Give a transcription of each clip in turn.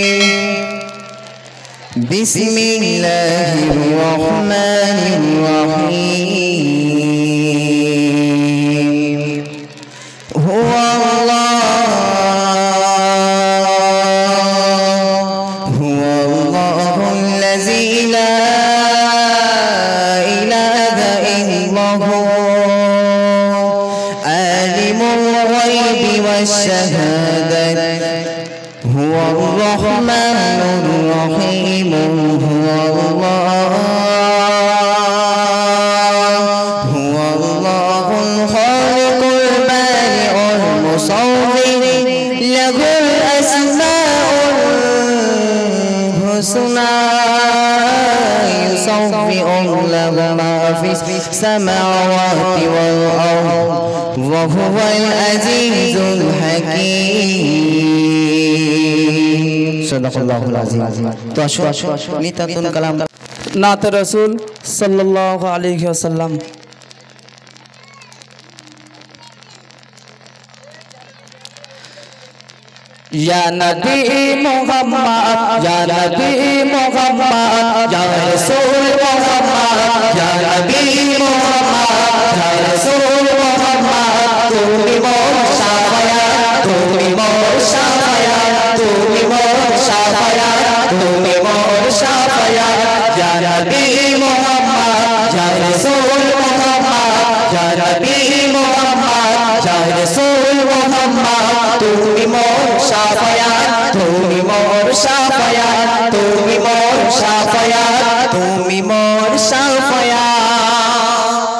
الرجيم بسم الله الرحمن الرحيم هو الله الذي لا إله إلا هو عالم الغيب والشهادة هو الرحمن الرحيم هو الله الخالق البارئ المصور له الأسماء الحسنى يسبح له ما في السماوات والأرض وهو العزيز الحكيم صدق الله العظيم তো আসুন নিতাতুল কালাম নাতে রাসূল সাল্লাল্লাহু আলাইহি ওয়াসাল্লাম या नबी मोहम्मद या नबी मोहम्मद या रसूल मोहम्मद या नबी मोहम्मद या रसूल मोहम्मद तुमी मोर शाफया तुमी मोर शाफया तुमी मोर शाफया तुमी मोर शाफया या नबी मोहम्मद या रसूल मोहम्मद या नबी मोहम्मद या रसूल मोहम्मद तुमी मोर शाफया तुमी मोर शाफया तुमी मोर शाफया तुमी मोर शाफया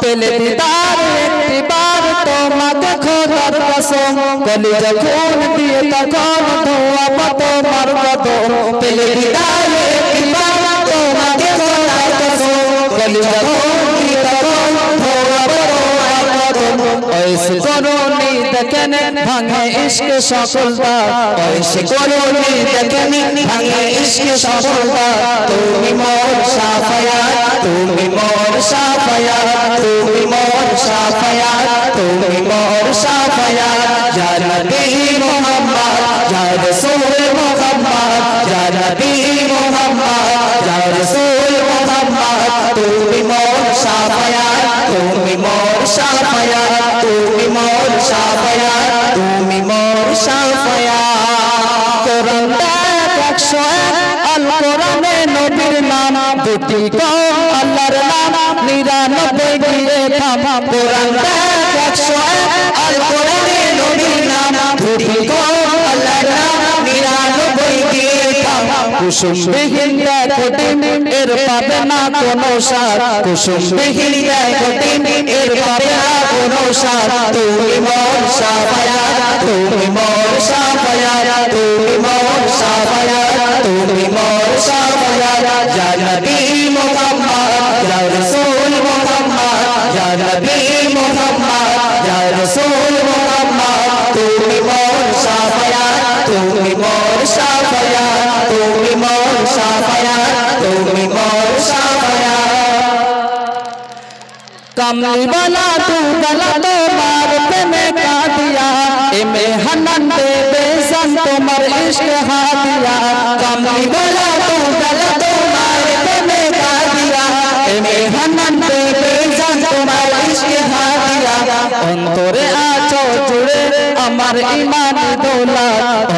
पेले दीदार एक बार तो मत खोदर कसम कलिजा खून दिए तकन धुआ पतो मरबतो पेले दीदार एक बार तो मत खोदर कसम कलिजा खून दिए तकन धुआ पतो मरबतो ऐसे करो नी देखने भांगे इश्क सफलता ऐसे करो नी देखने भांगे इश्क सफलता तुमी मोर शाफया तुमी मोर शाफया तुमी मोर शाफया तुमी मोर शाफया या नबी मोहम्मद या रसूल मोहम्मद या नबी मोहम्मद या रसूल मोहम्मद तुमी मोर शाफया तुमी मोर शाफया तुमी मोर शाफया तुमी मोर शाफया कुरान 101 আল কোরআনে নবীর নাম দুটি কম আল্লাহর নাম 99 গিয়ে থাম কোরআন 101 আল কোরআনে নবীর নাম দুটি কম আল্লাহর নাম 99 গিয়ে থাম কুসুম বিহীন কঠিন এর পাবে না কোনো সার কুসুম বিহীন কঠিন এর পাবে না কোনো সার তুমি মোর শাফয়া তুমি মোর শাফয়া তুমি মোর শাফয়া তুমি মোর শাফয়া ইয়া নবী মুহাম্মদ ইয়া রাসূল মুহাম্মদ ইয়া নবী মুহাম্মদ ইয়া রাসূল মুহাম্মদ তুমি মোর শাফয়া তুমি মোর শাফয়া তুমি মোর শাফয়া তুমি মোর শাফয়া कमली वाला तू गला तो मारते में का दिया इमे हनन दे बेसन तुम्हार इश्क हादिया कमली वाला तू गला तो मारते में का दिया इमे हनन दे बेसन तुम्हार इश्क हादिया अंतरे आचो जुड़े अमर ईमान दौला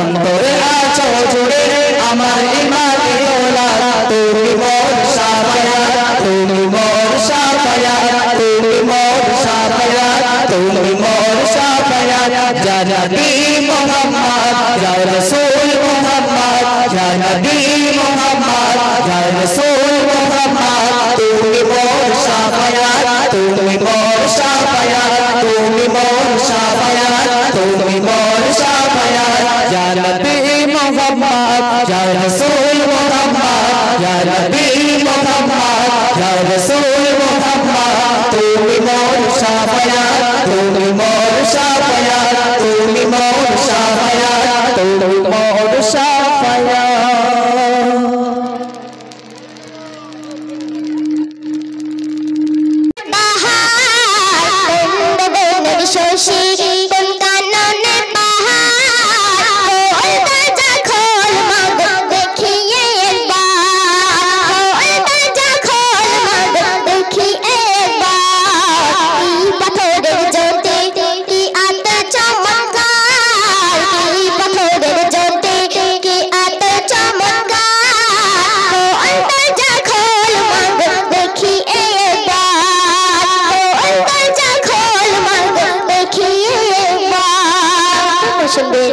अंतरे आचो जुड़े अमर ईमान दौला तुमी मोर शाफया तुमी मोर शाफया तुमी मोर शाफया तुमी मोर शाफया या नबी मोहम्मद या रसूल मोहम्मद या नबी मोहम्मद या रसूल मोहम्मद तुमी मोर शाफया तुमी मोर शाफया तुमी मोर शाफया तुमी मोर शाफया या नबी मोहम्मद या रसूल मोहम्मद या नबी मोहम्मद या रसूल मोहम्मद तुमी मोर शाफया तुमी मोर शाफया तुमी मोर শুনবে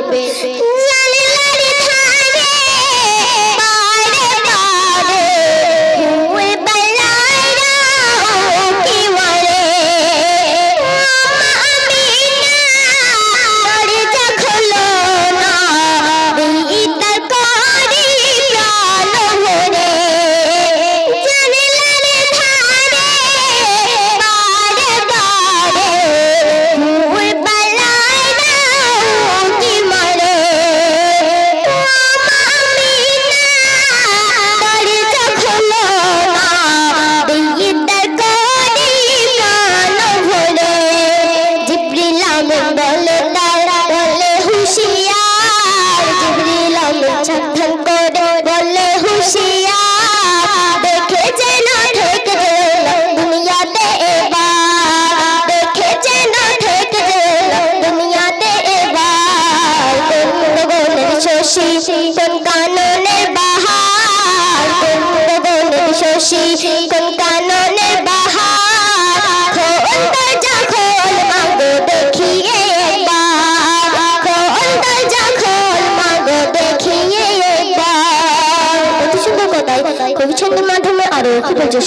ছন্দের মাধ্যমে আরো কি বলছে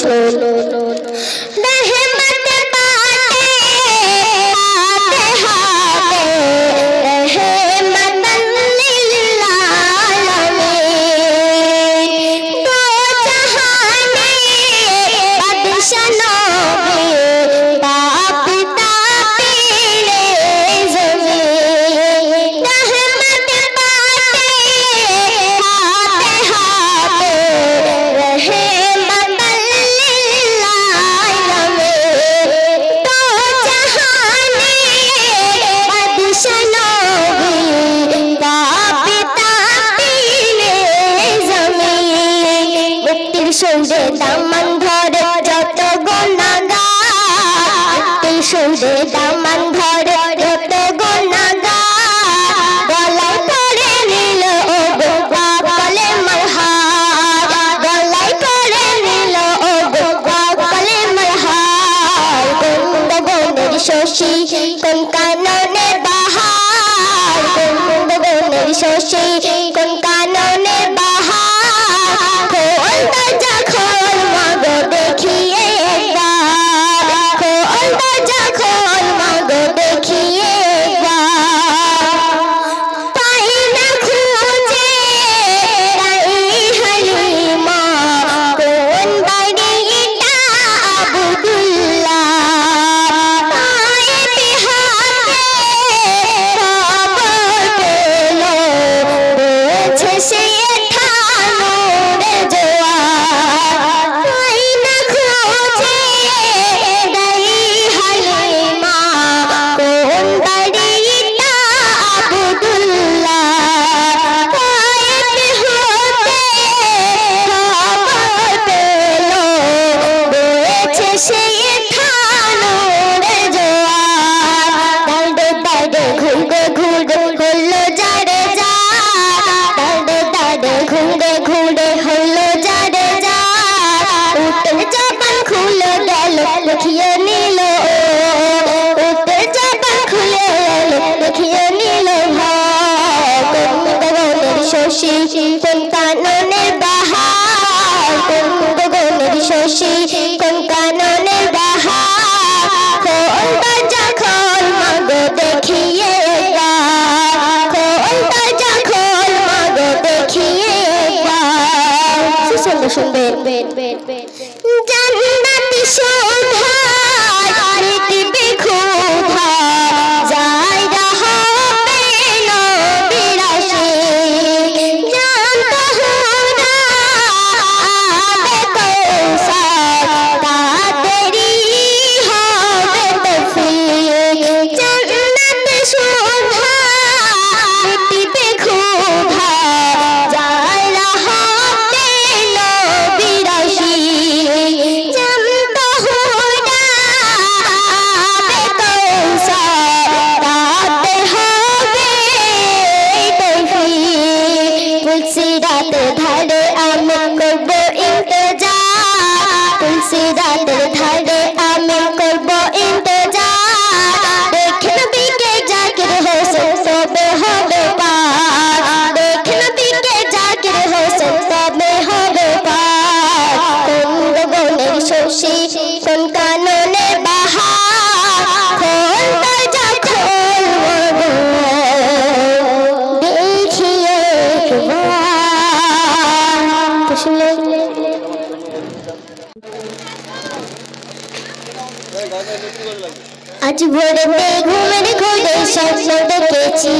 আজ ভোরেতে ঘুমের ঘোরে স্বপ্ন দেখেছি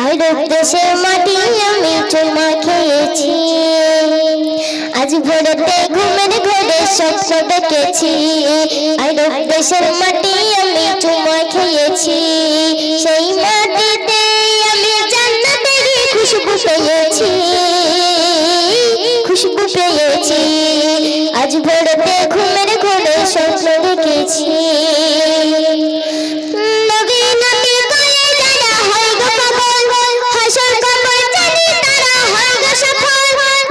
আরব দেশের মাটি আমি চুমা খেয়েছি আজ ভোরেতে ঘুমের ঘোরে স্বপ্ন দেখেছি আরব দেশের মাটি আমি চুমা খেয়েছি সেই মাটিতে আমি জান্নাতের খুশবু পেয়েছি আজ ভোরেতে ঘুমের ঘোরে স্বপ্ন দেখেছি নবী নবী করে যারা হয় গো পাগল হাসর কবর জানি তারা হয় গো সফল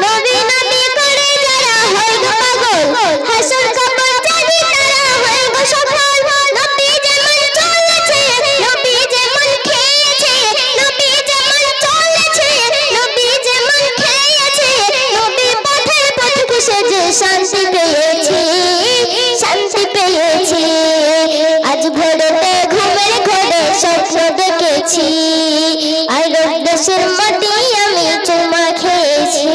নবী নবী করে যারা হয় গো পাগল হাসর কবর জানি তারা হয় গো সফল নবী যেমন চলেছে নবী যেমন খেয়েছে নবী যেমন চলেছে নবী যেমন খেয়েছে নবী পথের পথ খুশে যে শান্তি পেয়েছি আজ ভোরেতে ঘুমের ঘোরে স্বপ্ন দেখেছি আরব দেশের মাটি আমি চুমা খেয়েছি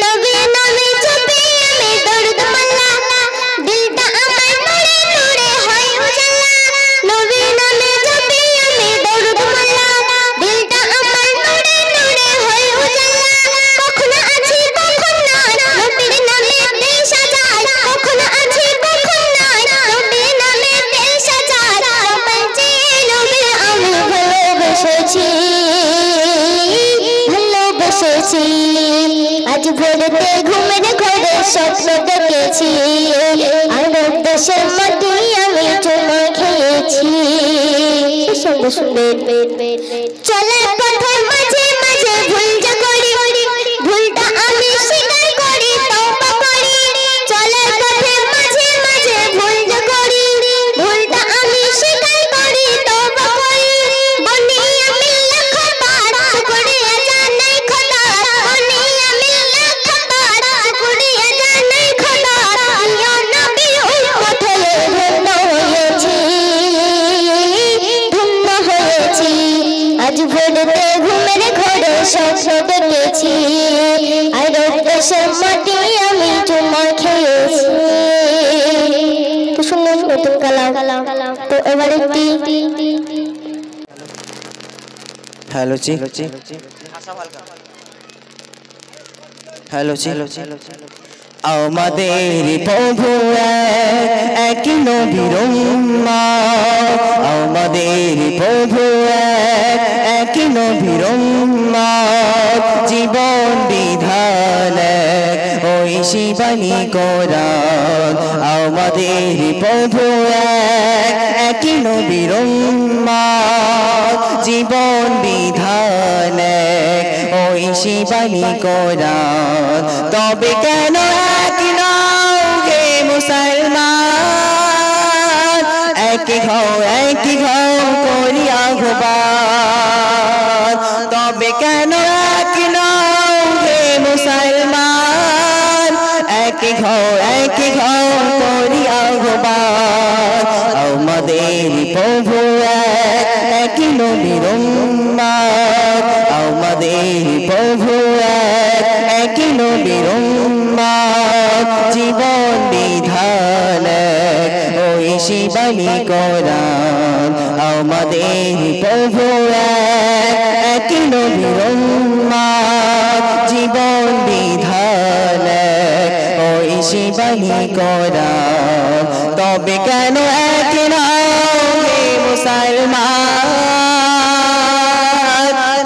নবী নবী চুপে আমি দরুদ মাল্লা দিলটা আমার নূরে নূরে হয় উজালা নবী নবী চুপে আমি দরুদ মাল্লা দিলটা আমার নূরে নূরে হয় উজালা কখনো আছি কখন নাই নবীর নামে দিল সাজাই কখনো আছি কখন নাই নবীর নামে দিল সাজাই আমার যে নবী আমি ভালোবেসেছি আজ ভোরেতে ঘুমের ঘরে স্বপ্ন দেখেছি আরব দেশের মাটি আমি চুমা খেয়েছি সঙ্গে সঙ্গে চলার পথের মাঝে মাঝে ভুল যা করি ভুলটা আমি স্বীকার করি তওবা করি চলার পথের মাঝে মাঝে ভুল যা করি ভুলটা আমি স্বীকার করি তওবা করি বনি আমি লাখবার শুকরিয়া জানাই খোদা বনি আমি লাখবার শুকরিয়া জানাই খোদা ইয়া নবী উম্মতে ধন্য হয়েছি আজ ভোরেতে ঘুমের ঘরে স্বপ্ন দেখেছি আরব দেশের মাটি আমি চুমা খেয়েছি তো শুনলাম নতুন কালাম তো এবার একটি হ্যালো জি হ্যালো জি আমাদের প্রভু এক নবীর উম্মত আমাদের প্রভু এক নবীর উম্মত জীবন বিধান ওই শিবানী কোরআন আমাদের প্রভু এক নবীর উম্মত জীবন বিধান ওই শিবানী কোরআন তবে কেন এক নও হে মুসলমান এক হও করি আহ্বান তবে কেন এক নও হে মুসলমান এক হও করি আহ্বান আমাদের প্রভু এক নবীর উম্মত আমাদের প্রভু এক নবীর উম্মত জীবন বিধান ওই শিবানী কোরআন আমাদের প্রভু এক নবীর উম্মত জীবন বিধান ওই শিবানী কোরআন তবে কেন এক নও হে মুসলমান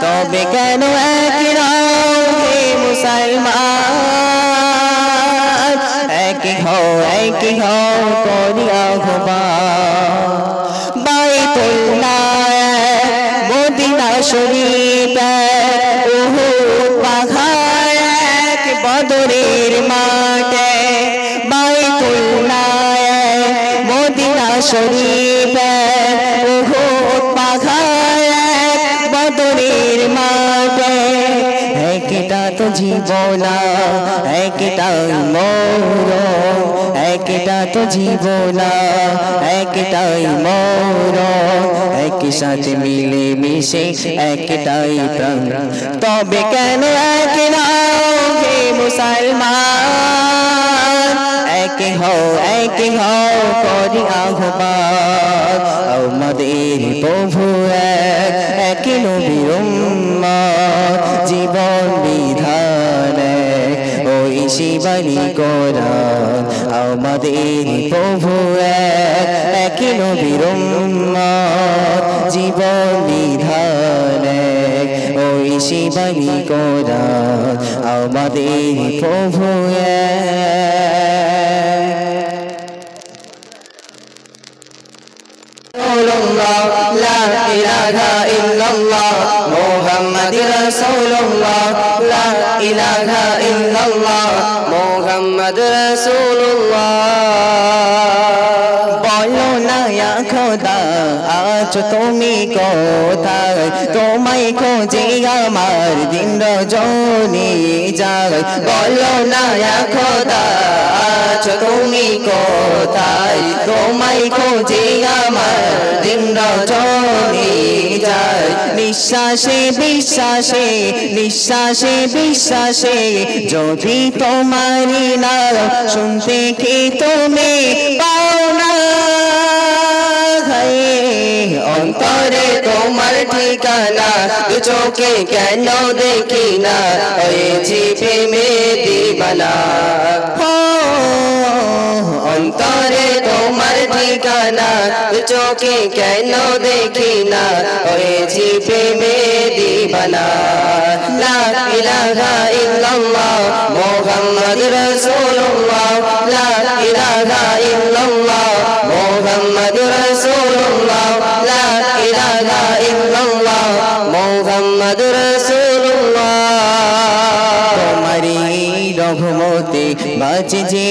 তবে কেন এক নও হে মুসলমান এক হও করি আহ্বান বাইতুল্লাহ মদিনা শরীফ উহুদ পাহাড় এক বদরের মাঠে বাইতুল্লাহ মদিনা শরীফ উহুদ পাহাড় এক বদরের মাঠে একটা তো জীবন একটাই মরণ একটা তো জীবন একটাই মরণ একই সাথে মিলে মিশে একটাই প্রাণ তবে কেন এক নও হে মুসলমান এক একই হও করি আহ্বান আমাদের প্রভু একই নবীর উম্মত জীবন বিধান ওই শিবানী কোরআন আমাদের প্রভু একই নবীর উম্মত জীবন বিধান ওই শিবানী কোরআন আমাদের প্রভু লা ইলাহা ইল্লাল্লাহ মুহাম্মাদুর রাসূলুল্লাহ লা ইলাহা ইল্লাল্লাহ মুহাম্মাদুর রাসূলুল্লাহ বলো না ইয়া খোদা আজ তুমি কোথায় তোমায় খোঁজে আমার দিন রজনী যায় বলো না ইয়া খোদা আজ তুমি কোথায় তোমায় খোঁজে আমার দিন রজনী যায় নিঃশ্বাসে বিশ্বাসে নিঃশ্বাসে বিশ্বাসে যদি তোমারি নাম শুনতে কি তুমি পাও না অন্তরে তোমার ঠিকানা দু চোখে কেন দেখি না হয়েছি প্রেমে দিবানা অন্তরে তোমার ঠিকানা দু চোখে কেন দেখি না হয়েছি প্রেমে দিবানা লা ইলাহা ইল্লাল্লাহ মুহাম্মাদুর রাসূলুল্লাহ লা ইলাহা ইল্লাল্লাহ মুহাম্মাদুর রাসূলুল্লাহ লা ইলাহা ইল্লাল্লাহ মুহাম্মাদুর রাসূলুল্লাহ তোমারি রহমতে বাঁচে যে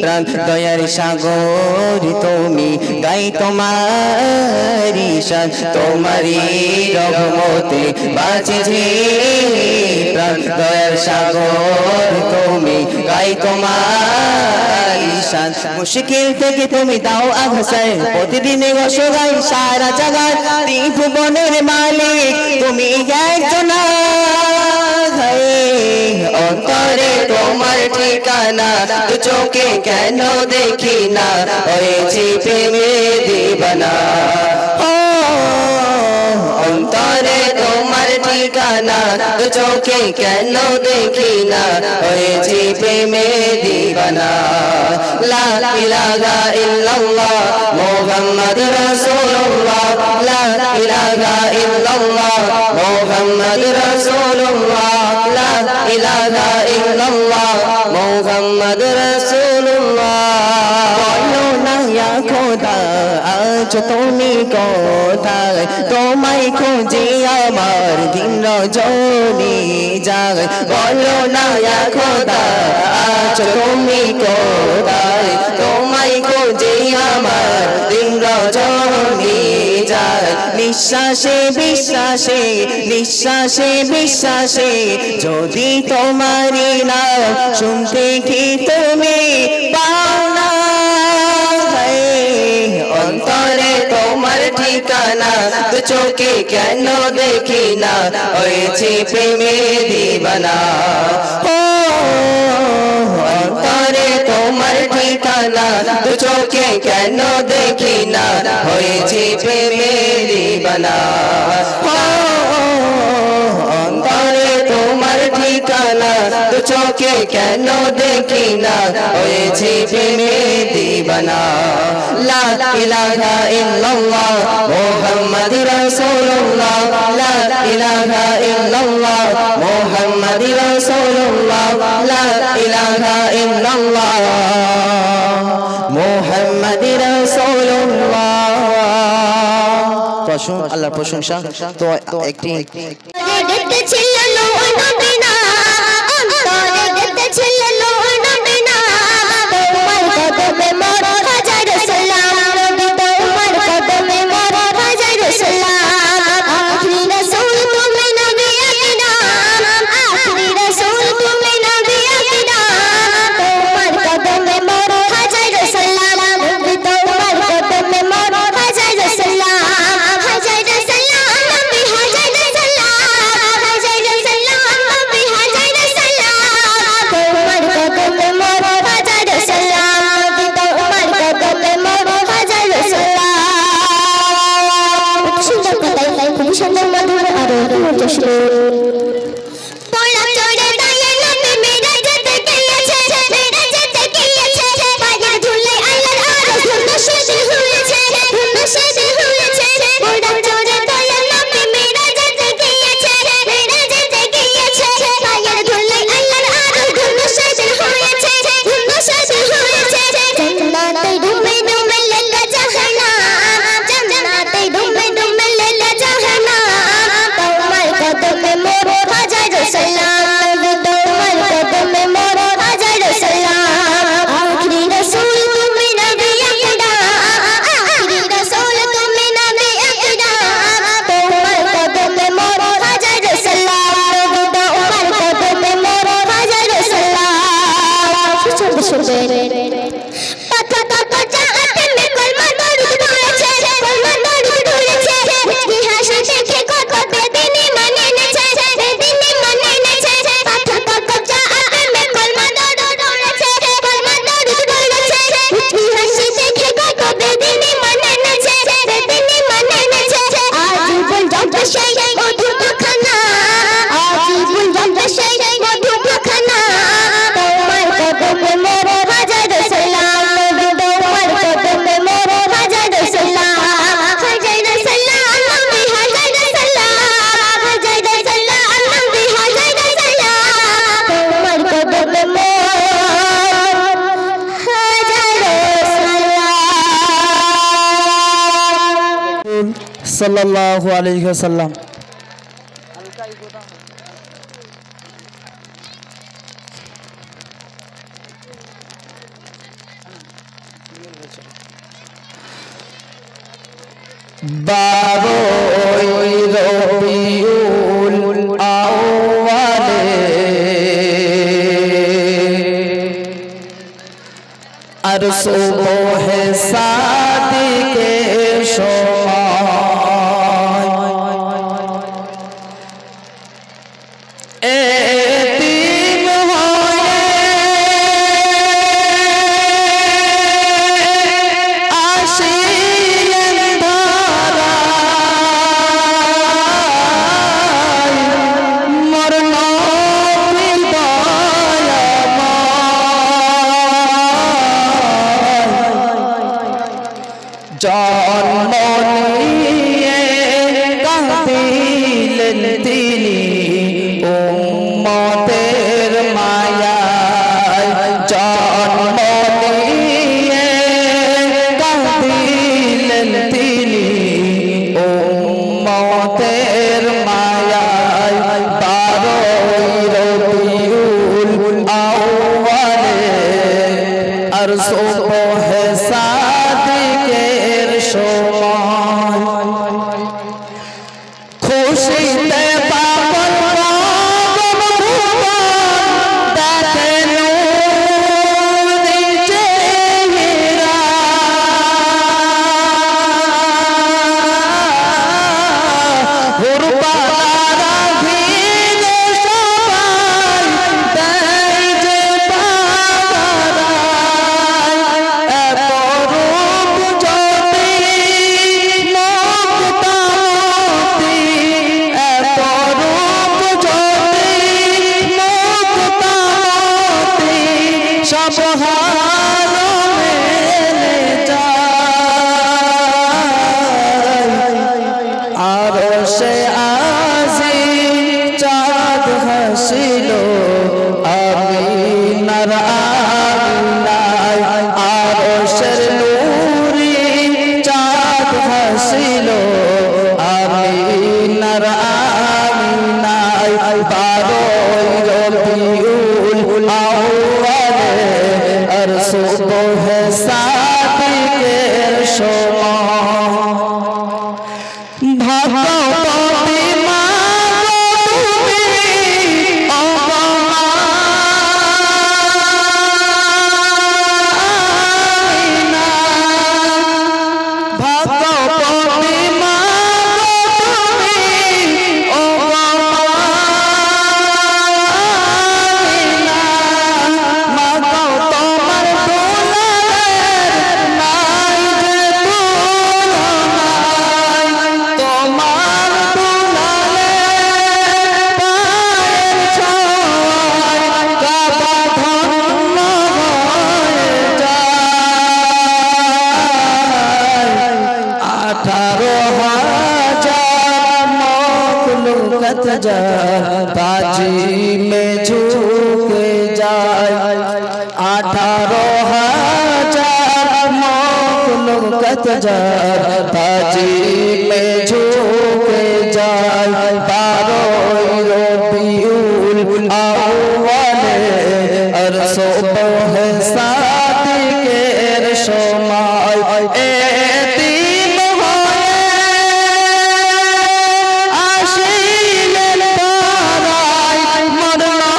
প্রাণ দয়ার সাগর তুমি গাই তোমারি শান তোমারি রহমতে বাঁচে যে প্রাণ দয়ার সাগর তুমি গাই তোমারি শান মুশকিল থেকে তুমি দাও আঘাসায় প্রতিদিন অসহায় সারা জাগার ত্রিভুবনের মালিক তুমি একজন অন্তরে তোমার ঠিকানা দু চোখে কেন দেখি না হয়েছি প্রেমে দিবানা অন্তরে তোমার ঠিকানা দু চোখে কেন দেখি না হয়েছি প্রেমে দিবানা লা ইলাহা ইল্লাল্লাহ মুহাম্মাদুর রাসূলুল্লাহ লা ইলাহা ইল্লাল্লাহ মুহাম্মাদুর রাসূলুল্লাহ লা ইলাহা ইল্লাল্লাহ মুহাম্মাদুর রাসূলুল্লাহ বলো না ইয়া খোদা আজ তুমি কোথায় তোমায় খোঁজে আমার দিন রজনী যায় বলো না ইয়া খোদা আজ তুমি কোথায় তোমায় খোঁজে আমার দিন রজনী যায় নিঃশ্বাসে বিশ্বাসে নিঃশ্বাসে বিশ্বাসে যদি তোমারি নাম শুনতে কি তুমি পাও না অন্তরে তোমার ঠিকানা দু চোখে কেন দেখি না হয়েছি প্রেমে দিবানা অন্তরে তোমার ঠিকানা দু চোখে কেন দেখি না হয়েছি প্রেমে দিবানা অন্তরে তোমার ঠিকানা দু চোখে কেন দেখি না হয়েছি প্রেমে দিবানা লা ইলাহা ইল্লাল্লাহ মুহাম্মাদুর রাসূলুল্লাহ লা ইলাহা ইল্লাল্লাহ মুহাম্মাদুর রাসূলুল্লাহ লা ইলাহা ইল্লাল্লাহ মুহাম্মাদুর রাসূলুল্লাহ তো শুন আল্লাহর প্রশংসা তো একটি দেখতে ছিল নূর নবী না অন্তরে দেখতে ছিল নূর নবী না তোমার কদমে মোর হাজার সালাম নবী তোমার কদমে মোর হাজার সালাম আখরি রাসূল তুমি নবী আকিনা আখরি রাসূল তুমি নবী আকিনা তোমার কদমে মোর হাজার সালাম নবী তোমার কদমে মোর হাজার সালাম হাজার সালাম নবী হাজার সালাম হাজার সালাম নবী হাজার চশমে পড়া চড়ে দায়ে নবী মেরা যেতে গিয়েছে মেরা যেতে গিয়েছে পায়ের ধুলে আল্লাহর আরশ ধন্য সেদিন হয়েছে পড়া চড়ে দায়ে নবী মেরা যেতে গিয়েছে পায়ের ধুলে আল্লাহর আরশ ধন্য সেদিন হয়েছে জান্নাতে ডুবে ডুবে লেলা জাহান্নাম জান্নাতে ডুবে ডুবে লেলা জাহান্নাম তোমার কদমে মোর হাজার সালাম তোমার কদমে মোর হাজার সালাম আখরি রাসূল তুমি নবী আকরাম আখরি রাসূল তুমি নবী আকরাম তোমার কদমে মোর হাজার সালাম তোমার কদমে মোর হাজার সালাম শুনবে পাতা পাতা চাতে মে কলমা দরুদ পড়েছে কলমা দরুদ পড়েছে মুচকি হাসি দেখে কত বেদিনী মানে নেছে পাতা পাতা চাতে মে কলমা দরুদ পড়েছে কলমা দরুদ পড়েছে মুচকি হাসি দেখে কত বেদিনী মানে নেছে আজীবন যাবে সেই মধু মাখানা আজীবন যাবে সেই মধু মাখানা তোমার কদমে মোর হাজার সালাম তোমার কদমে মোর হাজার সালাম নবী হাজার সালাম নবী হাজার সালাম তোমার কদমে মোর হাজার সালাম সাল্লাল্লাহু আলাইহি ওয়াসাল্লাম। বারোই রবিউল আউয়ালে আর সুবহে সাদিকের সময় এতিম হয়ে আসিলেন ধরায় মোর নবীর দয়াময় জন্ম নিয়ে কাঁদিলেন তিনি উম্মতের মায়ায় জন্ম নিয়ে কাঁদিলেন তিনি উম্মতের মায়ায় বারোই রবিউল আউয়ালে আর সুবহে সাদিকের সময় খুশিতে 18,000 मखलूकत ताजी में झुक जाए 18,000 मखलूकत ताजी में झुक जाए बारो रबीउल अव्वल अरसो है शादी के रशमाय एतीम होए आशील ताराय मरना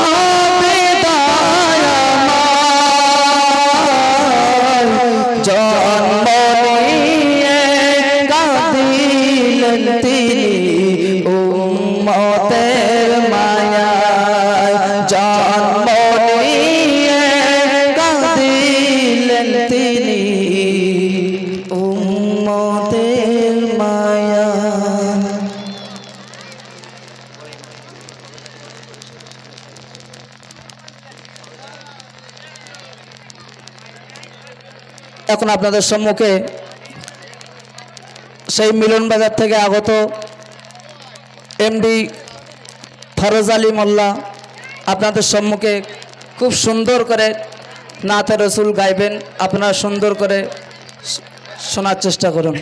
बेदाय माय जन्म निये कादिलन तिनी उम्मतेर माया जन्म निये कादिलन तिनी उम्मतेर माया। এখন আপনাদের সম্মুখে সেই মিলন বাজার থেকে আগত এমডি ফরজ আলী মোল্লা আপনাদের সম্মুখে খুব সুন্দর করে নাতে রসুল গাইবেন। আপনারা সুন্দর করে শোনার চেষ্টা করুন।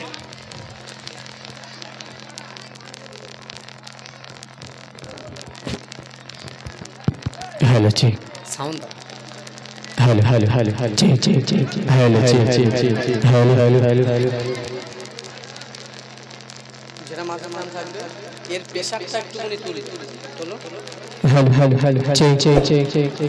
हेलो जी sound hello hello hello hello जी जी जी हेलो जी जी जी हेलो हेलो हेलो हेलो যেটা মাঝে মাঝে থাকবে এর পেশাটা একটুখানি তুলি তোলো हेलो हेलो हेलो जी जी जी जी